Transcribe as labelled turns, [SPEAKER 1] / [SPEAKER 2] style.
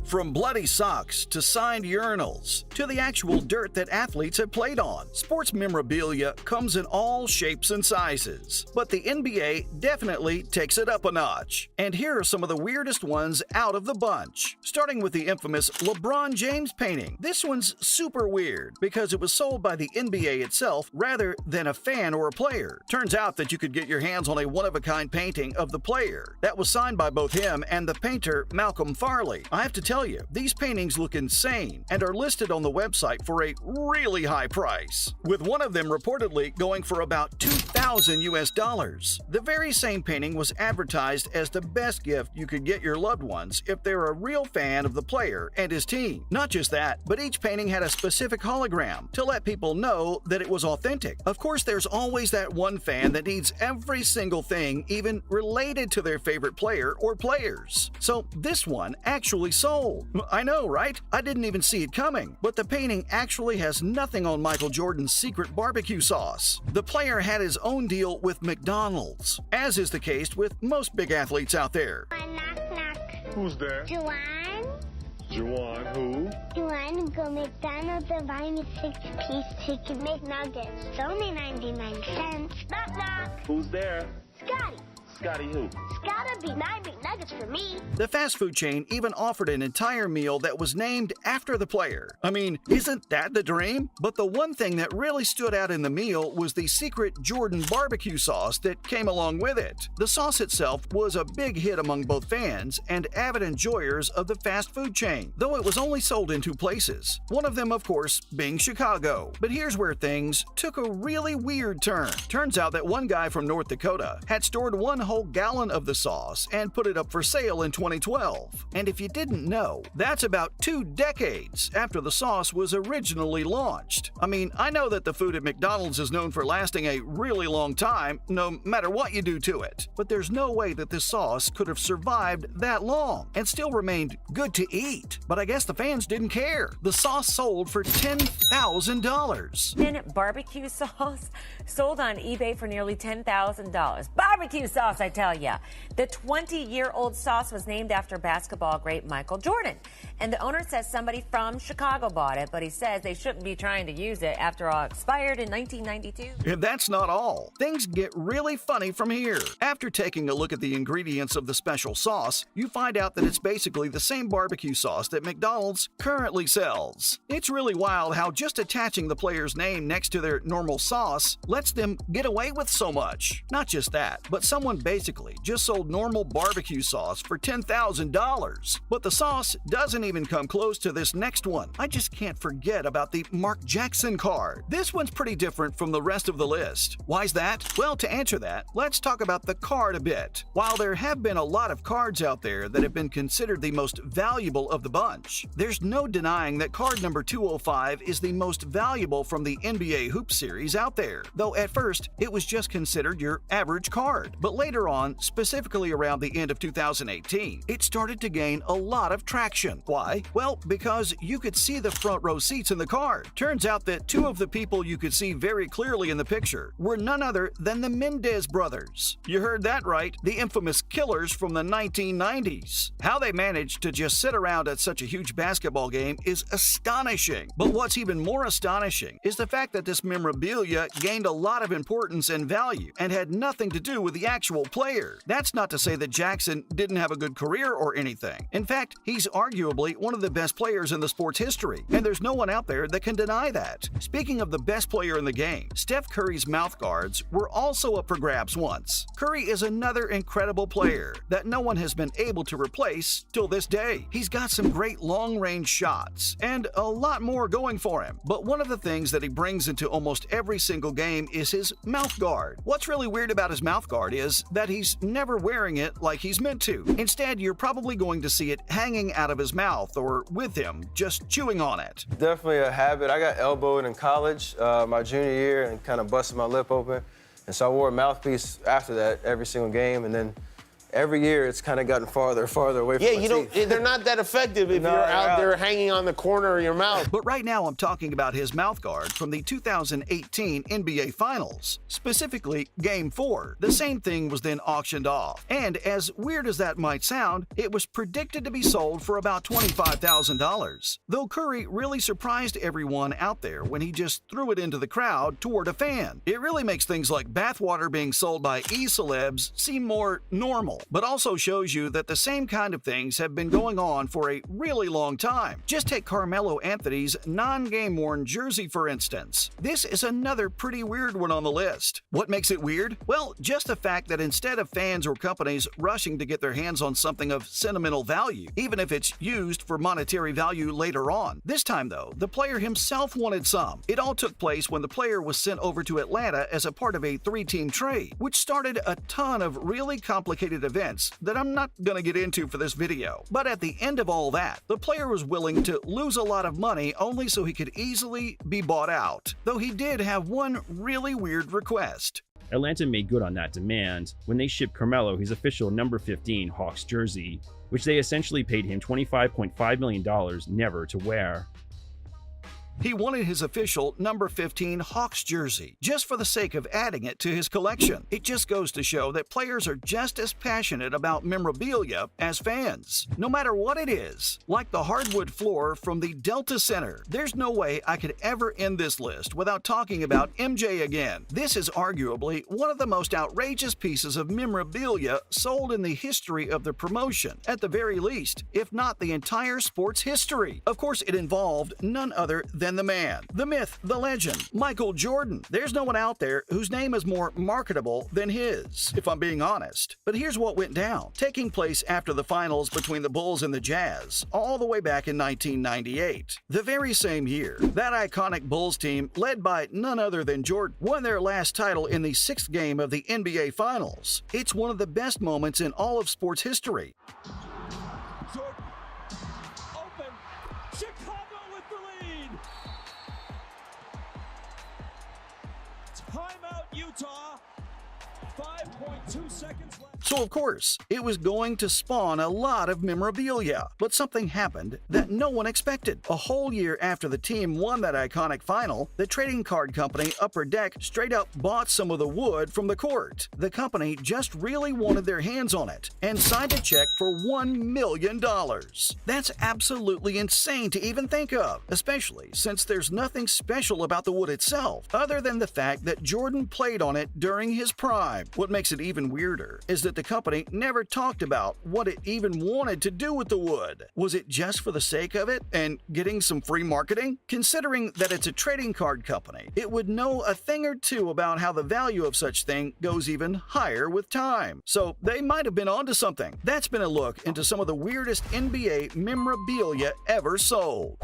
[SPEAKER 1] From bloody socks to signed urinals to the actual dirt that athletes have played on, sports memorabilia comes in all shapes and sizes. But the NBA definitely takes it up a notch. And here are some of the weirdest ones out of the bunch. Starting with the infamous LeBron James painting. This one's super weird because it was sold by the NBA itself rather than a fan or a player. Turns out that you could get your hands on a one-of-a-kind painting of the player that was signed by both him and the painter Malcolm Farley. I have to tell you, these paintings look insane and are listed on the website for a really high price, with one of them reportedly going for about $2,000 US. The very same painting was advertised as the best gift you could get your loved ones if they're a real fan of the player and his team. Not just that, but each painting had a specific hologram to let people know that it was authentic. Of course, there's always that one fan that needs every single thing even related to their favorite player or players. So this one actually sold. I know, right? I didn't even see it coming. But the painting actually has nothing on Michael Jordan's secret barbecue sauce. The player had his own deal with McDonald's, as is the case with most big athletes out there.
[SPEAKER 2] Knock, knock.
[SPEAKER 3] Who's there?
[SPEAKER 2] Juwan?
[SPEAKER 3] Juwan who?
[SPEAKER 2] Juwan, go McDonald's and buy me 6-piece chicken McNuggets. It's only 99 cents. Knock, knock.
[SPEAKER 3] Who's there?
[SPEAKER 2] Scotty.
[SPEAKER 3] Scotty who?
[SPEAKER 2] It's gotta be 9 McNuggets for me.
[SPEAKER 1] The fast food chain even offered an entire meal that was named after the player. I mean, isn't that the dream? But the one thing that really stood out in the meal was the secret Jordan barbecue sauce that came along with it. The sauce itself was a big hit among both fans and avid enjoyers of the fast food chain, though it was only sold in 2 places. One of them, of course, being Chicago. But here's where things took a really weird turn. Turns out that one guy from North Dakota had stored one whole gallon of the sauce and put it up for sale in 2012. And if you didn't know, that's about 2 decades after the sauce was originally launched. I mean, I know that the food at McDonald's is known for lasting a really long time, no matter what you do to it. But there's no way that this sauce could have survived that long and still remained good to eat. But I guess the fans didn't care. The sauce sold for $10,000.
[SPEAKER 4] And barbecue sauce sold on eBay for nearly $10,000. Barbecue sauce, I tell ya. The 20-year-old sauce was named after basketball great Michael Jordan. And the owner says somebody from Chicago bought it, but he says they shouldn't be trying to use it after all expired in 1992.
[SPEAKER 1] And that's not all. Things get really funny from here. After taking a look at the ingredients of the special sauce, you find out that it's basically the same barbecue sauce that McDonald's currently sells. It's really wild how just attaching the player's name next to their normal sauce lets them get away with so much. Not just that, but someone basically just sold normal barbecue sauce for $10,000. But the sauce doesn't even come close to this next one. I just can't forget about the Mark Jackson card. This one's pretty different from the rest of the list. Why's that? Well, to answer that, let's talk about the card a bit. While there have been a lot of cards out there that have been considered the most valuable of the bunch, there's no denying that card number 205 is the most valuable from the NBA Hoop series out there. Though at first, it was just considered your average card. But later on, specifically around the end of 2018, it started to gain a lot of traction. Why? Well, because you could see the front row seats in the card. Turns out that 2 of the people you could see very clearly in the picture were none other than the Mendez brothers. You heard that right, the infamous killers from the 1990s. How they managed to just sit around at such a huge basketball game is astonishing. But what's even more astonishing is the fact that this memorabilia gained a lot of importance and value and had nothing to do with the actual player. That's not to say that Jackson didn't have a good career or anything. In fact, he's arguably one of the best players in the sport's history, and there's no one out there that can deny that. Speaking of the best player in the game, Steph Curry's mouth guards were also up for grabs once. Curry is another incredible player that no one has been able to replace till this day. He's got some great long-range shots and a lot more going for him, but one of the things that he brings into almost every single game is his mouth guard. What's really weird about his mouth guard is that he's never wearing it like he's meant to. Instead, you're probably going to see it hanging out of his mouth or with him, just chewing on it.
[SPEAKER 5] Definitely a habit. I got elbowed in college my junior year and kind of busted my lip open. And so I wore a mouthpiece after that every single game. And then every year it's kind of gotten farther and farther away from
[SPEAKER 6] Yeah,
[SPEAKER 5] my
[SPEAKER 6] you don't.
[SPEAKER 5] teeth.
[SPEAKER 6] They're not that effective if
[SPEAKER 5] No,
[SPEAKER 6] you're
[SPEAKER 5] they're
[SPEAKER 6] out
[SPEAKER 5] out.
[SPEAKER 6] there hanging on the corner of your mouth.
[SPEAKER 1] But right now I'm talking about his mouth guard from the 2018 NBA Finals, specifically Game 4. The same thing was then auctioned off. And as weird as that might sound, it was predicted to be sold for about $25,000. Though Curry really surprised everyone out there when he just threw it into the crowd toward a fan. It really makes things like bathwater being sold by e-celebs seem more normal, but also shows you that the same kind of things have been going on for a really long time. Just take Carmelo Anthony's non-game worn jersey for instance. This is another pretty weird one on the list. What makes it weird? Well, just the fact that instead of fans or companies rushing to get their hands on something of sentimental value, even if it's used for monetary value later on. This time though, the player himself wanted some. It all took place when the player was sent over to Atlanta as a part of a 3-team trade, which started a ton of really complicated events that I'm not gonna get into for this video. But at the end of all that, the player was willing to lose a lot of money only so he could easily be bought out. Though he did have one really weird request.
[SPEAKER 7] Atlanta made good on that demand when they shipped Carmelo his official number 15 Hawks jersey, which they essentially paid him $25.5 million never to wear.
[SPEAKER 1] He wanted his official number 15 Hawks jersey, just for the sake of adding it to his collection. It just goes to show that players are just as passionate about memorabilia as fans, no matter what it is. Like the hardwood floor from the Delta Center. There's no way I could ever end this list without talking about MJ again. This is arguably one of the most outrageous pieces of memorabilia sold in the history of the promotion, at the very least, if not the entire sports history. Of course, it involved none other than the man, the myth, the legend, Michael Jordan. There's no one out there whose name is more marketable than his, if I'm being honest. But here's what went down. Taking place after the finals between the Bulls and the Jazz, all the way back in 1998. The very same year, that iconic Bulls team, led by none other than Jordan, won their last title in the 6th game of the NBA Finals. It's one of the best moments in all of sports history.
[SPEAKER 8] Jordan, open, Chicago with the lead. Timeout, Utah. 5.2 seconds left.
[SPEAKER 1] So of course, it was going to spawn a lot of memorabilia, but something happened that no one expected. A whole year after the team won that iconic final, the trading card company Upper Deck straight up bought some of the wood from the court. The company just really wanted their hands on it and signed a check for $1 million. That's absolutely insane to even think of, especially since there's nothing special about the wood itself, other than the fact that Jordan played on it during his prime. What makes it even weirder is that the company never talked about what it even wanted to do with the wood. Was it just for the sake of it and getting some free marketing? Considering that it's a trading card company, it would know a thing or two about how the value of such thing goes even higher with time. So they might have been onto something. That's been a look into some of the weirdest NBA memorabilia ever sold.